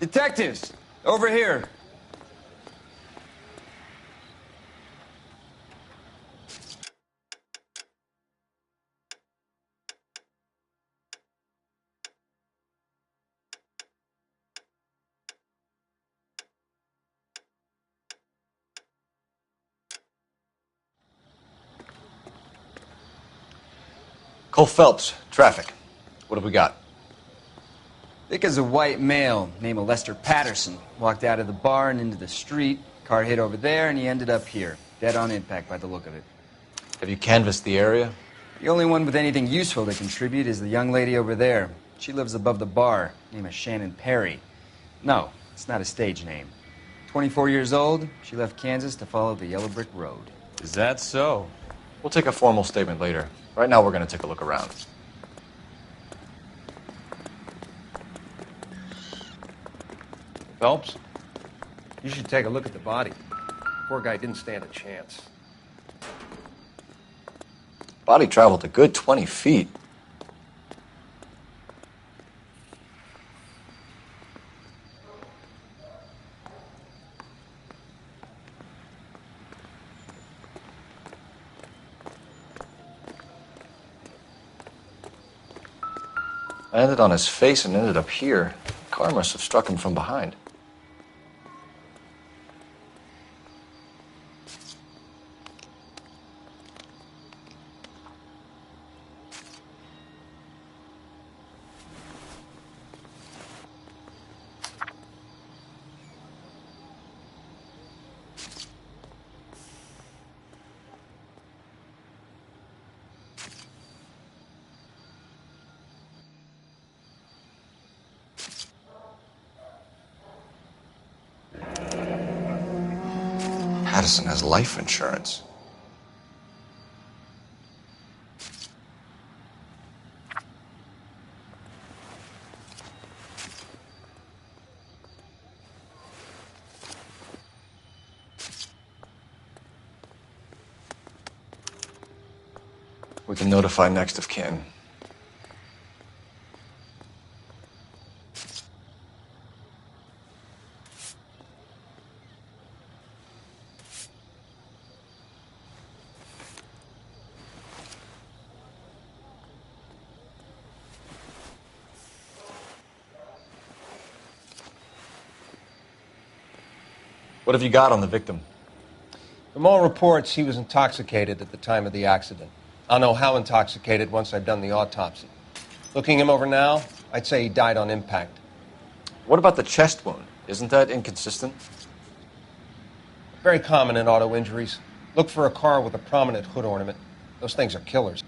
Detectives, over here. Cole Phelps, traffic. What have we got? Thick as a white male, name of Lester Patterson. Walked out of the bar and into the street. Car hit over there, and he ended up here. Dead on impact by the look of it. Have you canvassed the area? The only one with anything useful to contribute is the young lady over there. She lives above the bar. Name is Shannon Perry. No, it's not a stage name. 24 years old, she left Kansas to follow the Yellow Brick Road. Is that so? We'll take a formal statement later. Right now, we're going to take a look around. Phelps, you should take a look at the body. Poor guy didn't stand a chance. Body traveled a good 20 feet. Landed on his face and ended up here. The car must have struck him from behind. Patterson has life insurance. We can notify next of kin. What have you got on the victim? From all reports, he was intoxicated at the time of the accident. I'll know how intoxicated once I've done the autopsy. Looking him over now, I'd say he died on impact. What about the chest wound? Isn't that inconsistent? Very common in auto injuries. Look for a car with a prominent hood ornament. Those things are killers.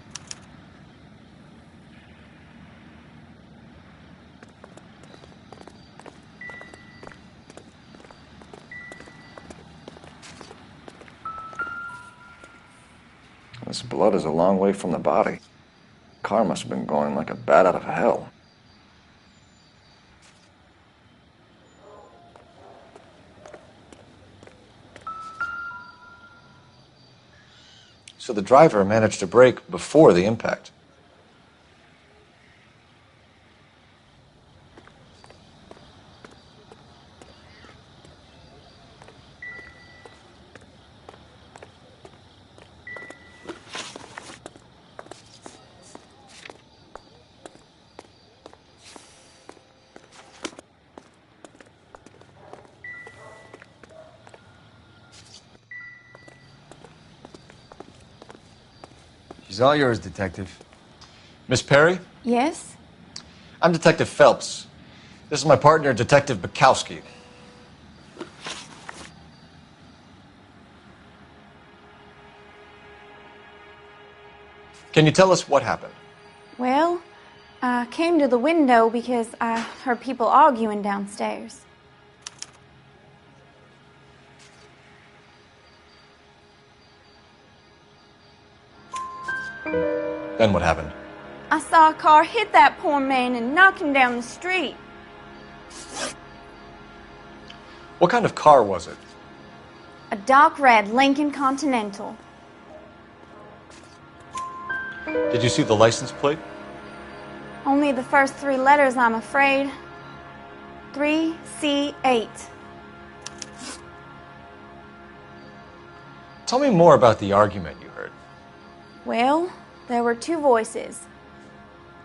This blood is a long way from the body. Car must have been going like a bat out of hell. So the driver managed to brake before the impact. She's all yours, Detective. Miss Perry? Yes? I'm Detective Phelps. This is my partner, Detective Bukowski. Can you tell us what happened? Well, I came to the window because I heard people arguing downstairs. Then what happened? I saw a car hit that poor man and knock him down the street. What kind of car was it? A dark red Lincoln Continental. Did you see the license plate? Only the first 3 letters, I'm afraid. 3C8. Tell me more about the argument you heard. Well, there were two voices.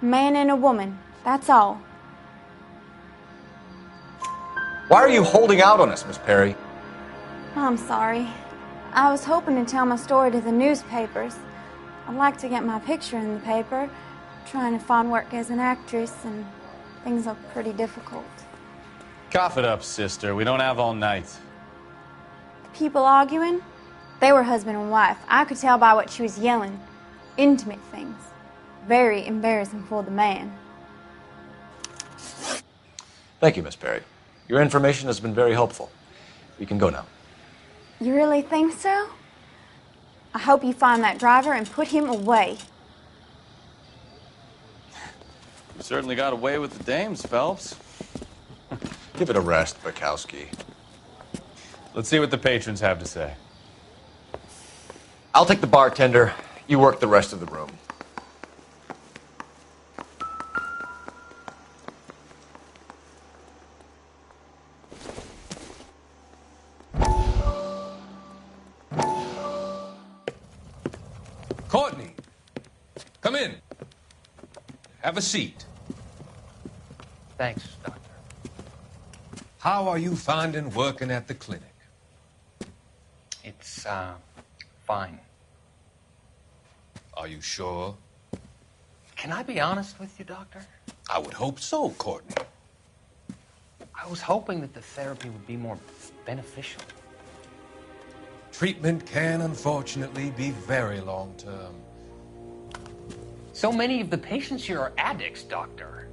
A man and a woman, that's all. Why are you holding out on us, Miss Perry? I'm sorry. I was hoping to tell my story to the newspapers. I'd like to get my picture in the paper. Trying to find work as an actress, and things look pretty difficult. Cough it up, sister. We don't have all night. The people arguing, they were husband and wife. I could tell by what she was yelling. Intimate things. Very embarrassing for the man. Thank you, Miss Perry. Your information has been very helpful. We can go now. You really think so? I hope you find that driver and put him away. You certainly got away with the dames, Phelps. Give it a rest, Bukowski. Let's see what the patrons have to say. I'll take the bartender. You work the rest of the room. Courtney, come in. Have a seat. Thanks, Doctor. How are you finding working at the clinic? It's, fine. Are you sure? Can I be honest with you, Doctor? I would hope so, Courtney. I was hoping that the therapy would be more beneficial. Treatment can, unfortunately, be very long-term. So many of the patients here are addicts, Doctor.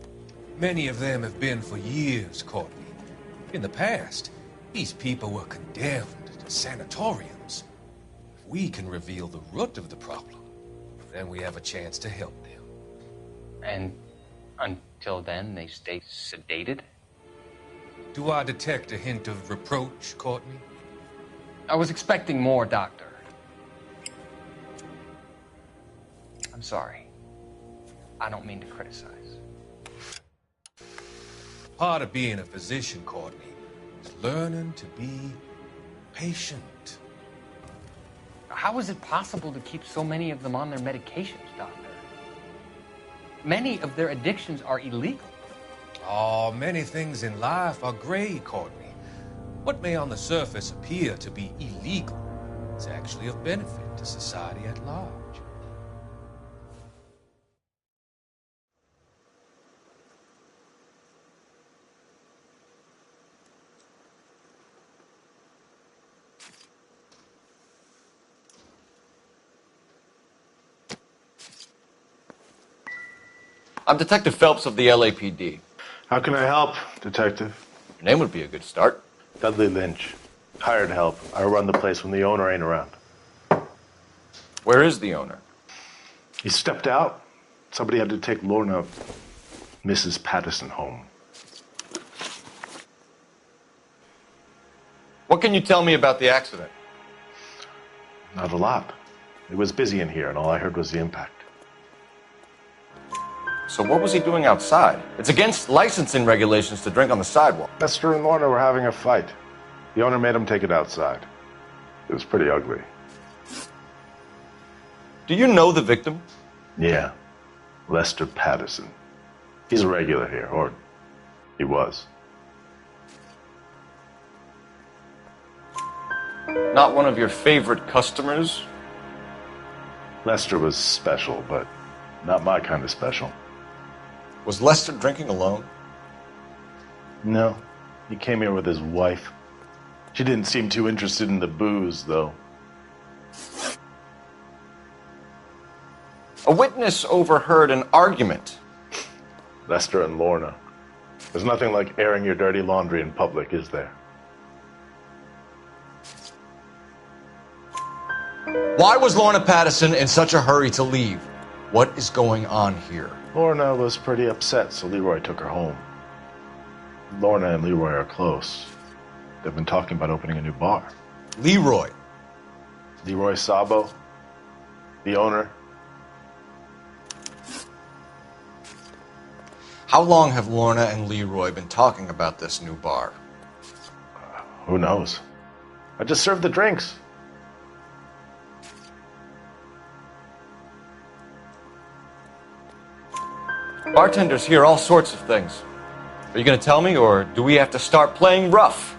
Many of them have been for years, Courtney. In the past, these people were condemned to sanatoriums. If we can reveal the root of the problem, then we have a chance to help them. And until then, they stay sedated? Do I detect a hint of reproach, Courtney? I was expecting more, Doctor. I'm sorry. I don't mean to criticize. Part of being a physician, Courtney, is learning to be patient. How is it possible to keep so many of them on their medications, Doctor? Many of their addictions are illegal. Oh, many things in life are gray, Courtney. What may on the surface appear to be illegal is actually of benefit to society at large. I'm Detective Phelps of the LAPD. How can I help, Detective? Your name would be a good start. Dudley Lynch. Hired help. I run the place when the owner ain't around. Where is the owner? He stepped out. Somebody had to take Lorna, Mrs. Patterson, home. What can you tell me about the accident? Not a lot. It was busy in here, and all I heard was the impact. So what was he doing outside? It's against licensing regulations to drink on the sidewalk. Lester and Lorna were having a fight. The owner made him take it outside. It was pretty ugly. Do you know the victim? Yeah. Lester Patterson. He's a regular here, or he was. Not one of your favorite customers? Lester was special, but not my kind of special. Was Lester drinking alone? No. He came here with his wife. She didn't seem too interested in the booze, though. A witness overheard an argument. Lester and Lorna. There's nothing like airing your dirty laundry in public, is there? Why was Lorna Patterson in such a hurry to leave? What is going on here? Lorna was pretty upset, so Leroy took her home. Lorna and Leroy are close. They've been talking about opening a new bar. Leroy. Leroy Sabo, the owner. How long have Lorna and Leroy been talking about this new bar? Who knows? I just served the drinks. Bartenders hear all sorts of things. Are you going to tell me, or do we have to start playing rough?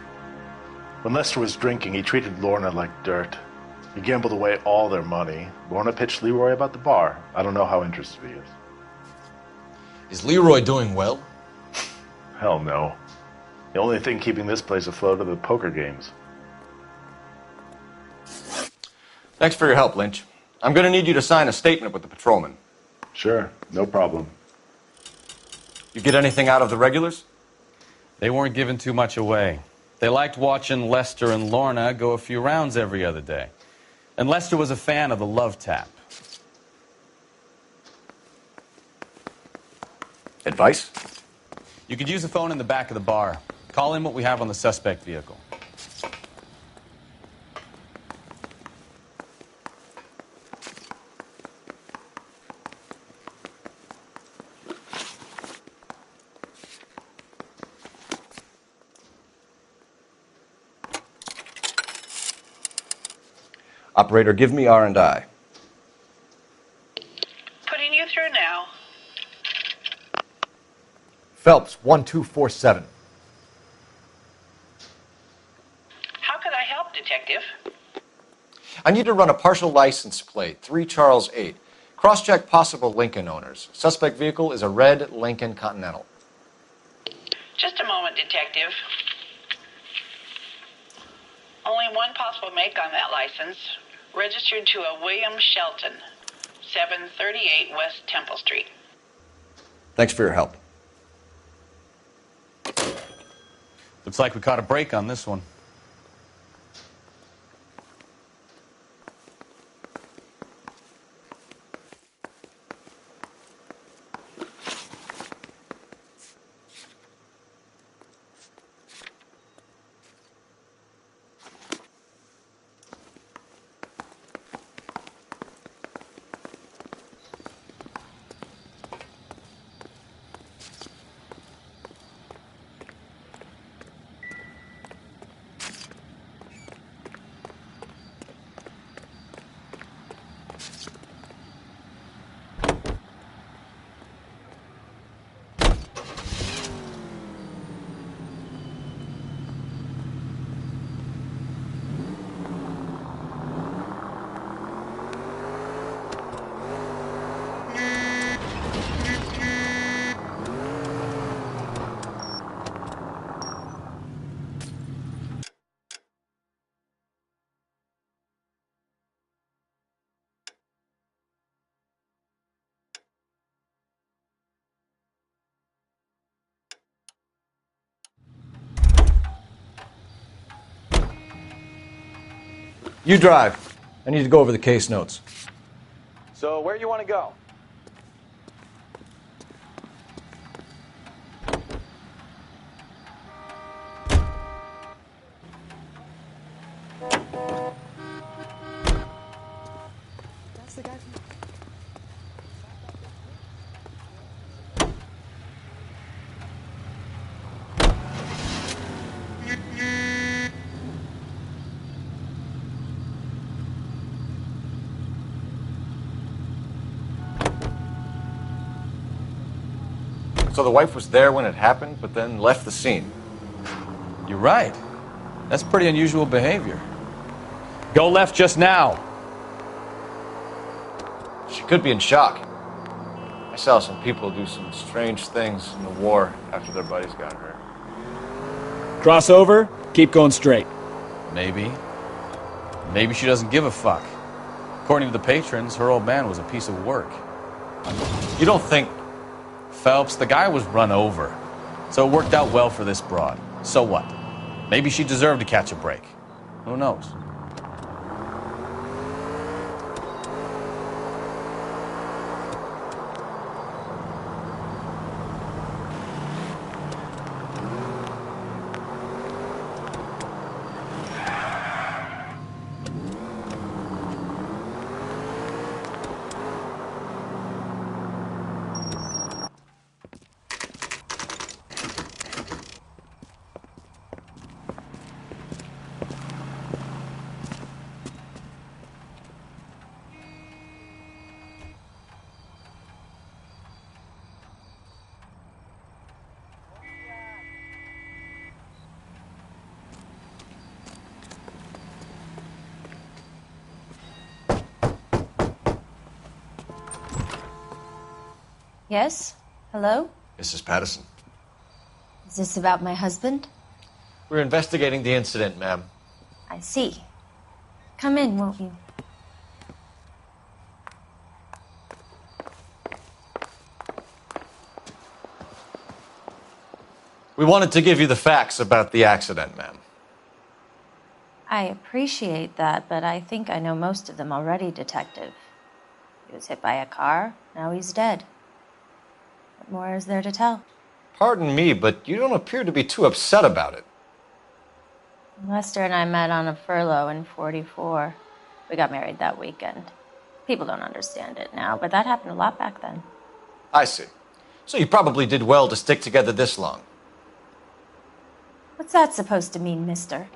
When Lester was drinking, he treated Lorna like dirt. He gambled away all their money. Lorna pitched Leroy about the bar. I don't know how interested he is. Is Leroy doing well? Hell no. The only thing keeping this place afloat are the poker games. Thanks for your help, Lynch. I'm going to need you to sign a statement with the patrolman. Sure, no problem. You get anything out of the regulars? They weren't giving too much away. They liked watching Lester and Lorna go a few rounds every other day. And Lester was a fan of the love tap. Advice? You could use the phone in the back of the bar. Call in what we have on the suspect vehicle. Operator, give me R&I. Putting you through now. Phelps, 1247. How could I help, Detective? I need to run a partial license plate, 3 Charles 8. Cross-check possible Lincoln owners. Suspect vehicle is a red Lincoln Continental. Just a moment, Detective. Only one possible make on that license. Registered to a William Shelton, 738 West Temple Street. Thanks for your help. Looks like we caught a break on this one. You drive. I need to go over the case notes. So, where do you want to go? So the wife was there when it happened, but then left the scene. You're right. That's pretty unusual behavior. Go left just now. She could be in shock. I saw some people do some strange things in the war after their buddies got hurt. Cross over, keep going straight. Maybe. Maybe she doesn't give a fuck. According to the patrons, her old man was a piece of work. You don't think... Phelps, the guy was run over. So it worked out well for this broad. So what? Maybe she deserved to catch a break. Who knows? Yes? Hello? Mrs. Patterson. Is this about my husband? We're investigating the incident, ma'am. I see. Come in, won't you? We wanted to give you the facts about the accident, ma'am. I appreciate that, but I think I know most of them already, Detective. He was hit by a car, now he's dead. What more is there to tell? Pardon me, but you don't appear to be too upset about it. Lester and I met on a furlough in '44. We got married that weekend. People don't understand it now, but that happened a lot back then. I see. So you probably did well to stick together this long. What's that supposed to mean, mister?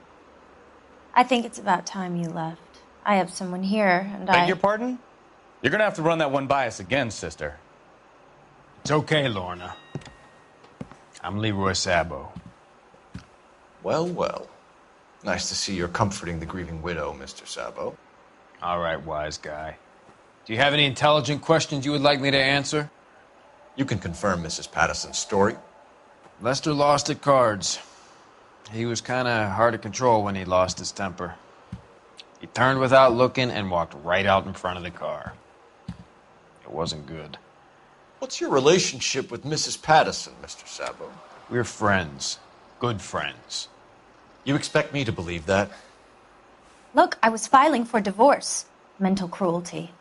I think it's about time you left. I have someone here, and Beg your pardon? You're gonna have to run that one by us again, sister. It's okay, Lorna. I'm Leroy Sabo. Well, well. Nice to see you're comforting the grieving widow, Mr. Sabo. All right, wise guy. Do you have any intelligent questions you would like me to answer? You can confirm Mrs. Patterson's story. Lester lost at cards. He was kind of hard to control when he lost his temper. He turned without looking and walked right out in front of the car. It wasn't good. What's your relationship with Mrs. Patterson, Mr. Sabo? We're friends. Good friends. You expect me to believe that? Look, I was filing for divorce. Mental cruelty.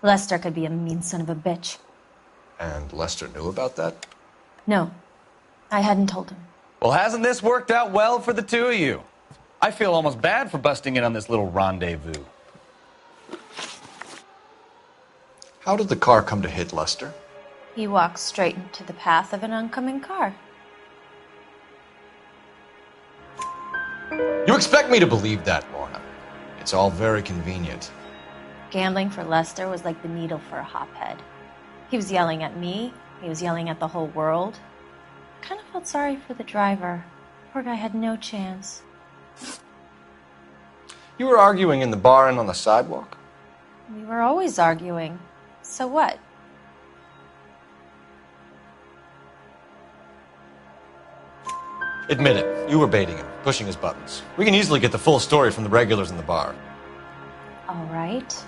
Lester could be a mean son of a bitch. And Lester knew about that? No, I hadn't told him. Well, hasn't this worked out well for the two of you? I feel almost bad for busting in on this little rendezvous. How did the car come to hit Lester? He walked straight into the path of an oncoming car. You expect me to believe that, Lorna. It's all very convenient. Gambling for Lester was like the needle for a hophead. He was yelling at me. He was yelling at the whole world. I kind of felt sorry for the driver. Poor guy had no chance. You were arguing in the bar and on the sidewalk? We were always arguing. So what? Admit it. You were baiting him, pushing his buttons. We can easily get the full story from the regulars in the bar. All right.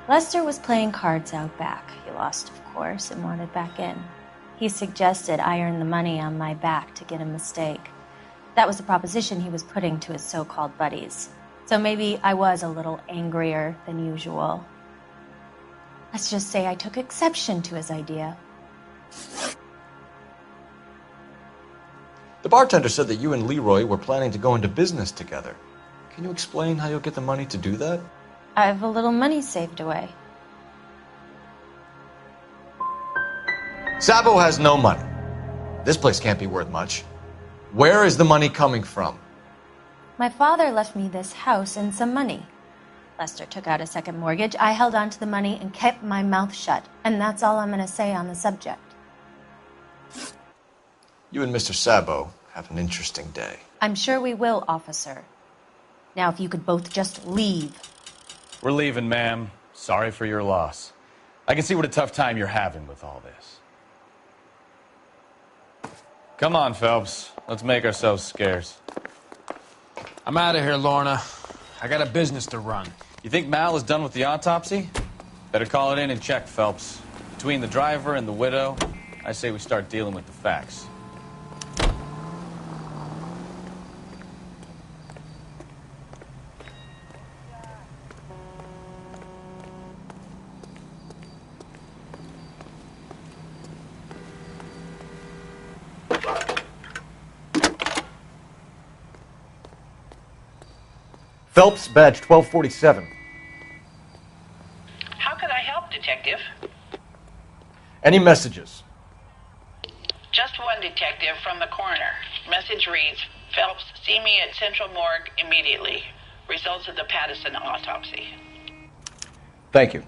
Lester was playing cards out back. He lost, of course, and wanted back in. He suggested I earn the money on my back to get a mistake. That was the proposition he was putting to his so-called buddies. So maybe I was a little angrier than usual. Let's just say I took exception to his idea. The bartender said that you and Leroy were planning to go into business together. Can you explain how you'll get the money to do that? I have a little money saved away. Sabo has no money. This place can't be worth much. Where is the money coming from? My father left me this house and some money. Lester took out a second mortgage. I held on to the money and kept my mouth shut. And that's all I'm going to say on the subject. You and Mr. Sabo have an interesting day. I'm sure we will, officer. Now, if you could both just leave. We're leaving, ma'am. Sorry for your loss. I can see what a tough time you're having with all this. Come on, Phelps. Let's make ourselves scarce. I'm out of here, Lorna. I got a business to run. You think Mal is done with the autopsy? Better call it in and check, Phelps. Between the driver and the widow, I say we start dealing with the facts. Phelps, badge 1247. How could I help, Detective? Any messages? Just one, Detective, from the coroner. Message reads, Phelps, see me at Central Morgue immediately. Results of the Patterson autopsy. Thank you.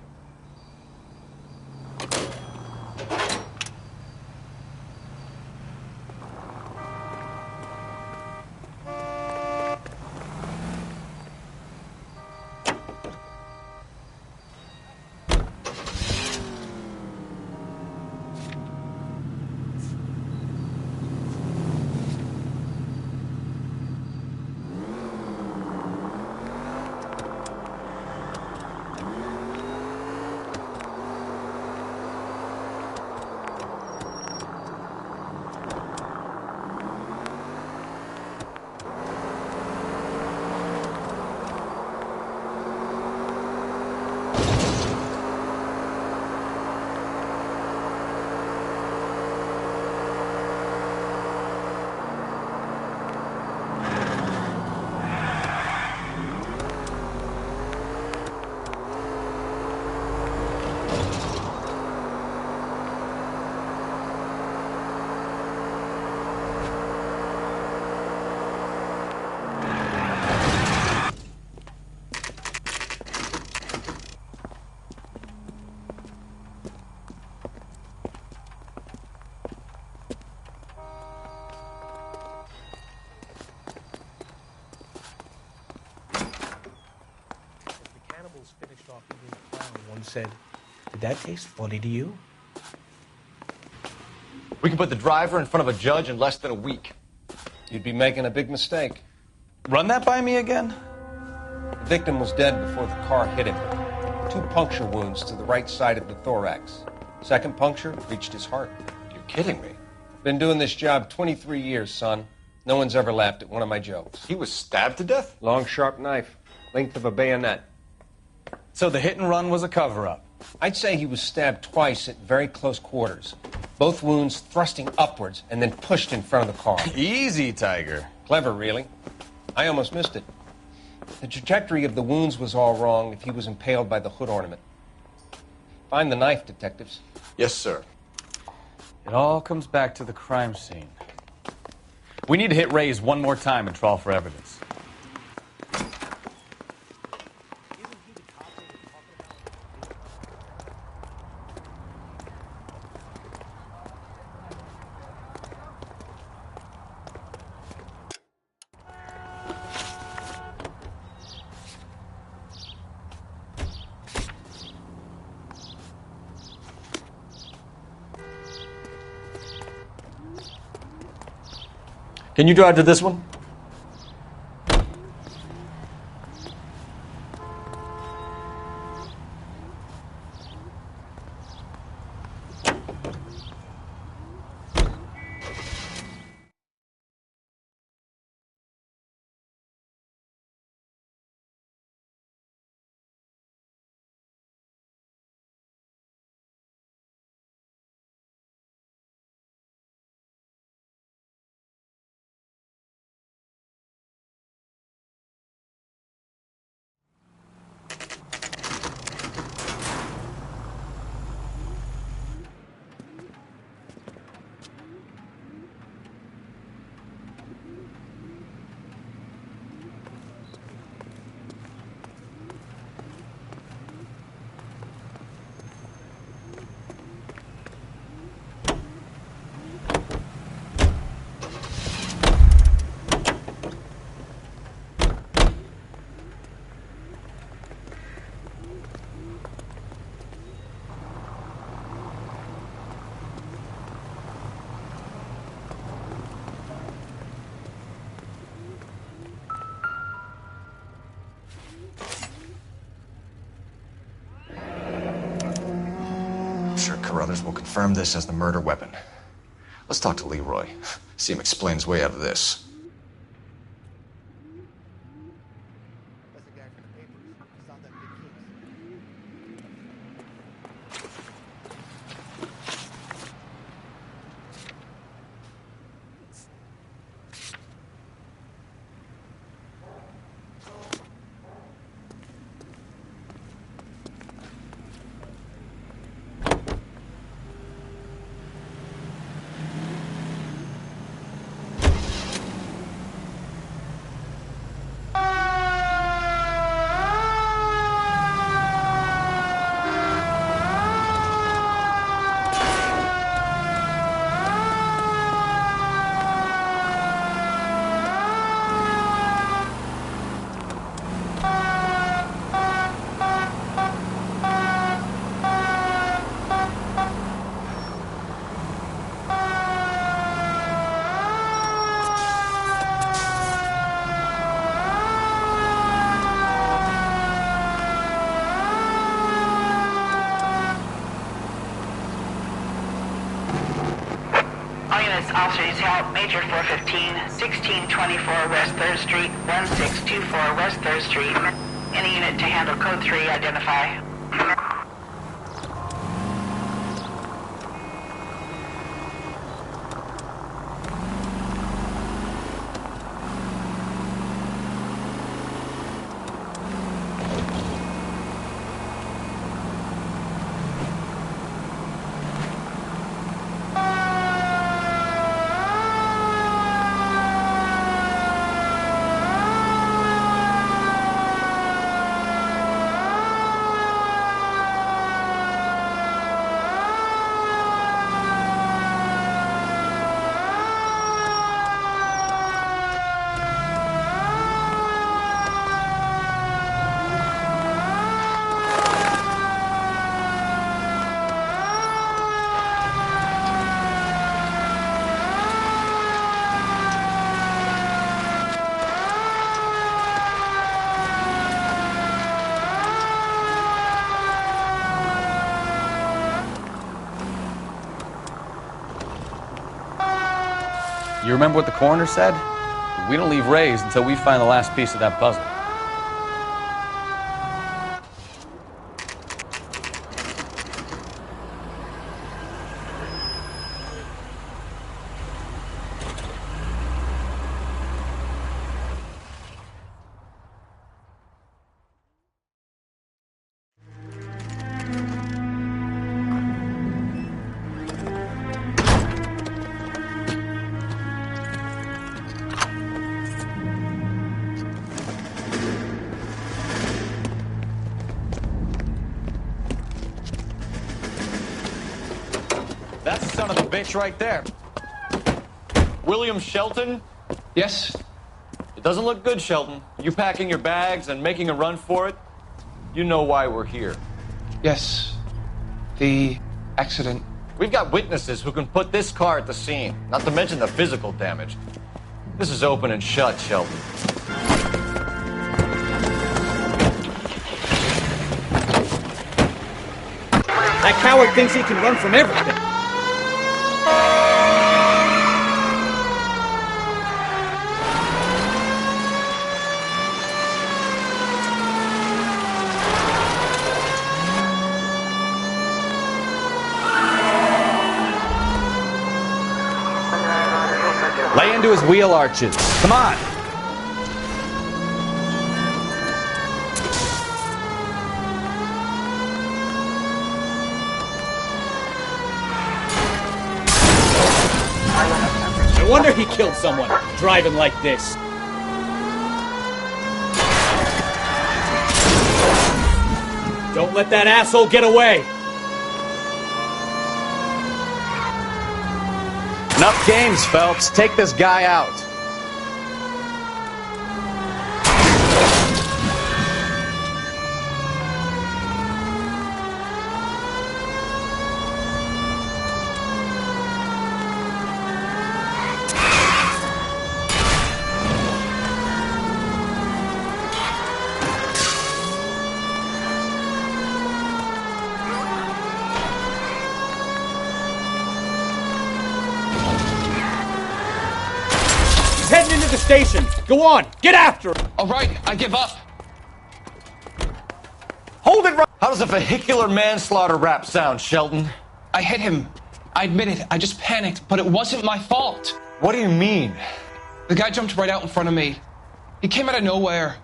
said. Did that taste funny to you? We can put the driver in front of a judge in less than a week. You'd be making a big mistake. Run that by me again? The victim was dead before the car hit him. 2 puncture wounds to the right side of the thorax. Second puncture reached his heart. You're kidding me. Been doing this job 23 years, son. No one's ever laughed at one of my jokes. He was stabbed to death? Long, sharp knife. Length of a bayonet. So the hit and run was a cover-up? I'd say he was stabbed twice at very close quarters. Both wounds thrusting upwards and then pushed in front of the car. Easy, Tiger. Clever, really. I almost missed it. The trajectory of the wounds was all wrong if he was impaled by the hood ornament. Find the knife, detectives. Yes, sir. It all comes back to the crime scene. We need to hit Ray's one more time and trawl for evidence. Can you drive to this one? Sure Carruthers will confirm this as the murder weapon. Let's talk to Leroy. See him explain his way out of this. Officers help Major 415, 1624 West 3rd Street, 1624 West 3rd Street. Any unit to handle code 3, identify. You remember what the coroner said? We don't leave Ray's until we find the last piece of that puzzle. That's the son of a bitch right there. William Shelton? Yes? It doesn't look good, Shelton. You packing your bags and making a run for it? You know why we're here. Yes. The accident. We've got witnesses who can put this car at the scene, not to mention the physical damage. This is open and shut, Shelton. That coward thinks he can run from everything. Lay into his wheel arches. Come on. No wonder he killed someone, driving like this. Don't let that asshole get away. Enough games, Phelps. Take this guy out. Heading into the station. Go on, get after him. All right, I give up. Hold it right. How does a vehicular manslaughter rap sound, Shelton? I hit him. I admit it. I just panicked, but it wasn't my fault. What do you mean? The guy jumped right out in front of me. He came out of nowhere.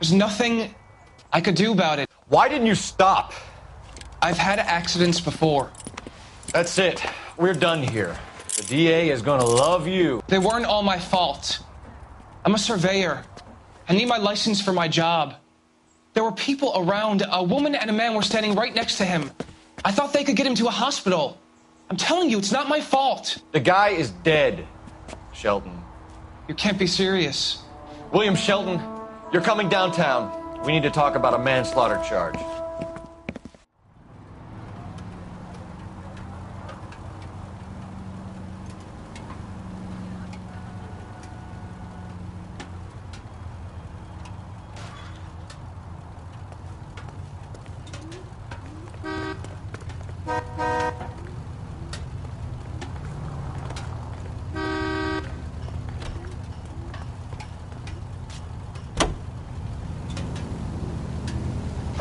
There's nothing I could do about it. Why didn't you stop? I've had accidents before. That's it. We're done here. The DA is gonna love you. They weren't all my fault. I'm a surveyor. I need my license for my job. There were people around. A woman and a man were standing right next to him. I thought they could get him to a hospital. I'm telling you, it's not my fault. The guy is dead, Shelton. You can't be serious. William Shelton, you're coming downtown. We need to talk about a manslaughter charge.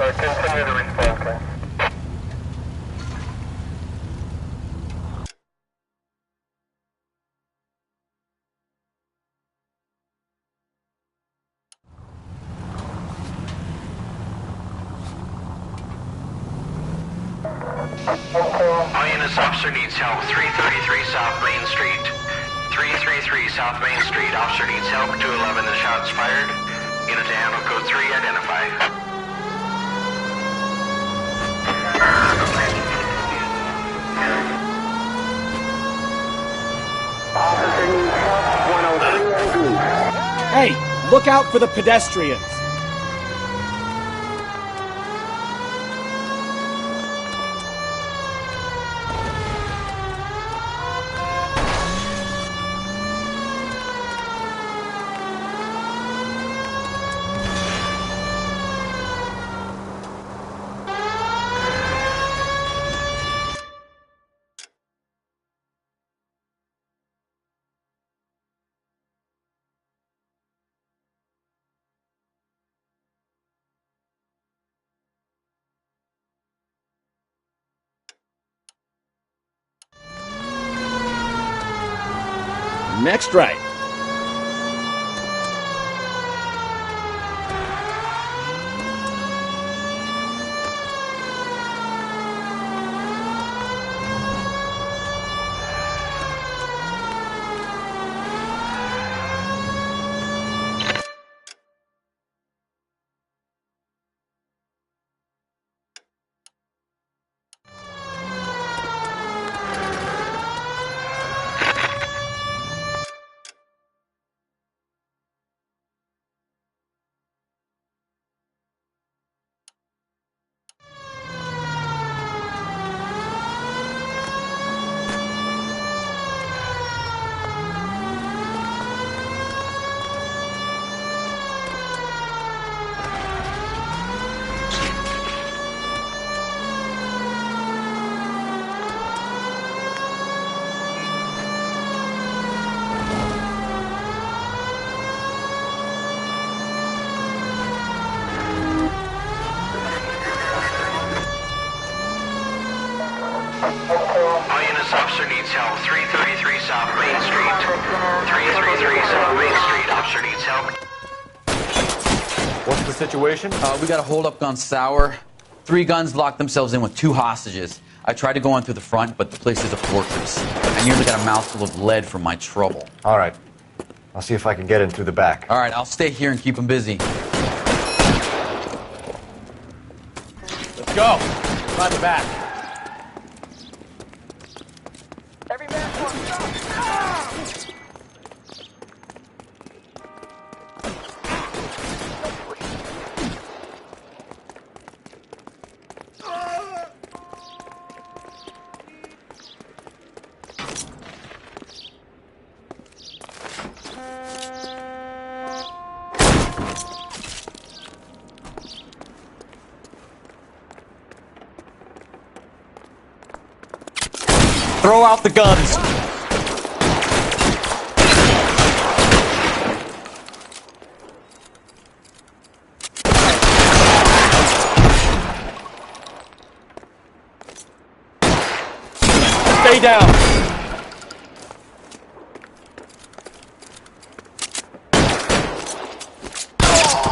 Continue to respond, please. All units, officer needs help. 333 South Main Street. 333 South Main Street. Officer needs help. 211 and shots fired. Unit to handle code 3, identify. Hey, look out for the pedestrians. Next right. All units, officer needs help. 333 South Main Street. 333 South Main Street. Officer needs help. What's the situation? We got a hold-up gone sour. 3 guns locked themselves in with 2 hostages. I tried to go on through the front, but the place is a fortress. I nearly got a mouthful of lead from my trouble. All right. I'll see if I can get in through the back. All right, I'll stay here and keep them busy. Let's go. Try the back. Throw out the guns. Stay down.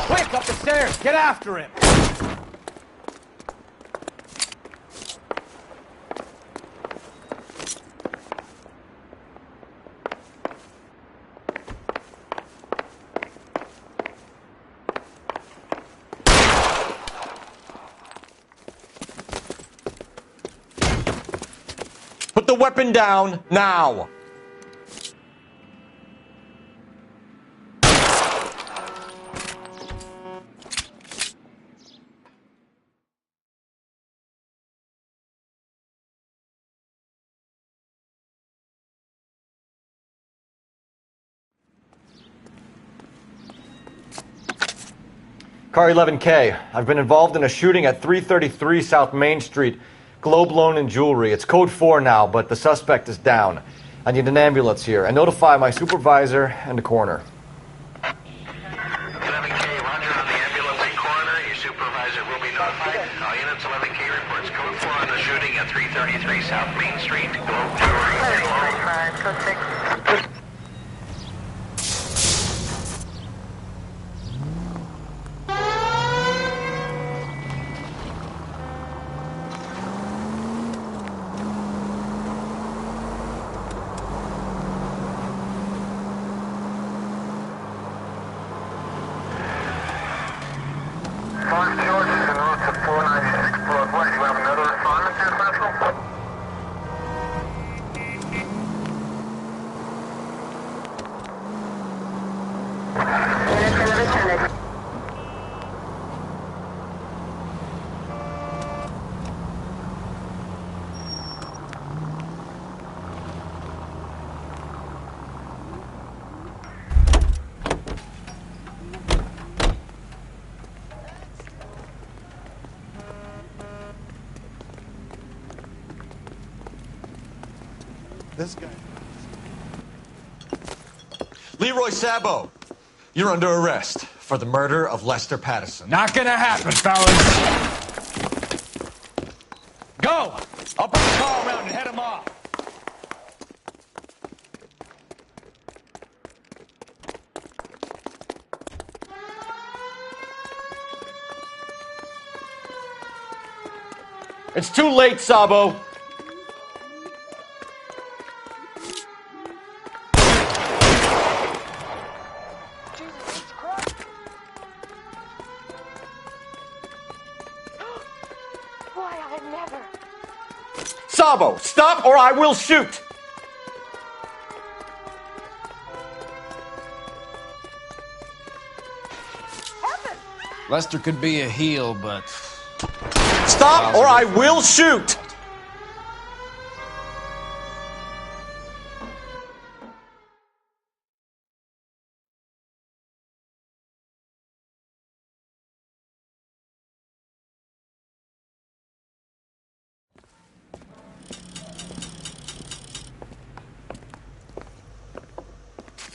Quick, up the stairs. Get after him. Put the weapon down now. Car 11K. I've been involved in a shooting at 333 South Main Street. Globe Loan and Jewelry. It's code 4 now, but the suspect is down. I need an ambulance here. And notify my supervisor and the coroner. 11K, roger on the ambulance and coroner. Your supervisor will be notified. All units, 11K reports code 4 on the shooting at 333 South Main Street. Globe Jewelry. Mark George is en route to 496 Broadway. You have another assignment here, Central? This guy. Leroy Sabo, you're under arrest for the murder of Lester Patterson. Not gonna happen, fellas. Go! I'll put the car around and head him off. It's too late, Sabo. Why, I never. Sabo, stop or I will shoot. Lester could be a heel, but... Stop or I will shoot.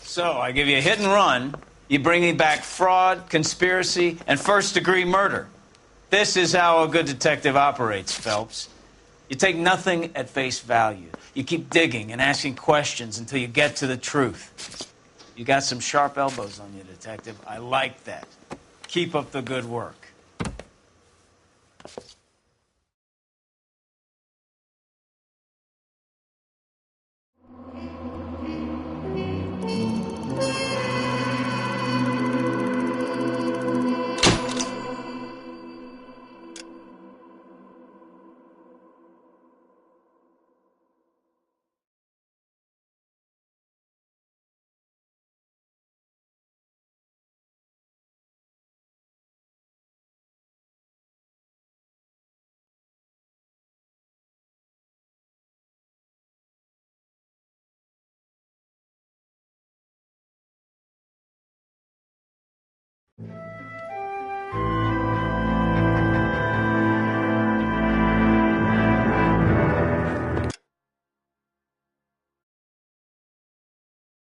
So, I give you a hit and run. You bring me back fraud, conspiracy, and first-degree murder. This is how a good detective operates, Phelps. You take nothing at face value. You keep digging and asking questions until you get to the truth. You got some sharp elbows on you, detective. I like that. Keep up the good work.